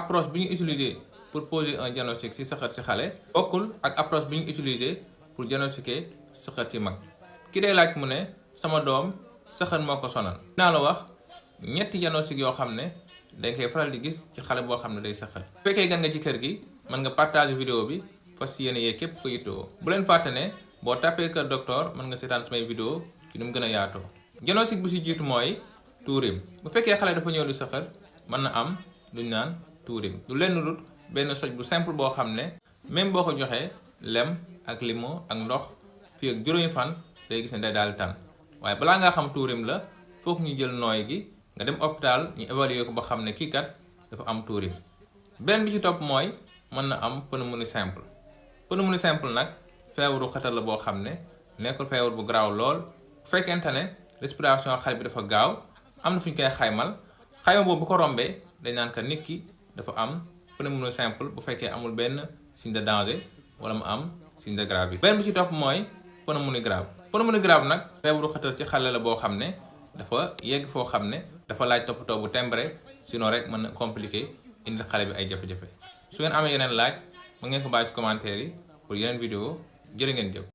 approche bi ñu utiliser pour poser un diagnostic ci sëqët ci xale bokkul ak approche bi ñu utiliser pour diagnostiquer sëqët ci mag. ki day laaj mu ne sama doom sëqët moo ko sonal. dinaa la wax ñetti diagnostic yoo xam ne dañ koy faral di gis ci xale boo xam ne day sëqët. bu fekkee gan nga ci kër gi mën nga partager vidéo bi fas yéene yee képp ko yittewoo. bu leen fàtte ne boo tapé Kër Docteur mën nga seetaan samay vidéo ci nu mu gën a yaatoo. diagnostic bu ci jiitu mooy tuurim. bu fekkee xale dafa ñëw di sëqët mën na am luñ naan tuurim du lenn lut benn soj bu simple boo xam ne même boo ko joxee lem ak limo ak ndox fii ak juróomi fan day gis ne day daal tànn waaye balaa ngaa xam tuurim la foog ñu jël nooy gi nga dem hôpital ñu évaluer ko ba xam ne kii kat dafa am tuurim. beneen bi ci topp mooy mën na am pneumonie simple. pneumonie simple nag feebaru xatal la boo xam ne nekkul feebar bu garaaw lool bu fekkente ne respiration xale bi dafa gaaw am na fu ñu koy xaymal xayma boobu bu ko rombee dañ naan ka nit ki dafa am pneumonie simple bu fekkee amul benn signe de danger wala mu am signe de grave bi. beneen bi ci topp mooy pneumonie grave. pneumonie grave nag feebaru xatal ci xale la boo xam ne dafa yegg foo xam ne dafa laaj toppatoo bu tembre sinon rek mën na compliqué indi xale bi ay jafe-jafe. su ngeen amee yeneen laaj mën ngeen ko bàyyi ci commentaire yi pour yeneen vidéo jërë ngeen jëf.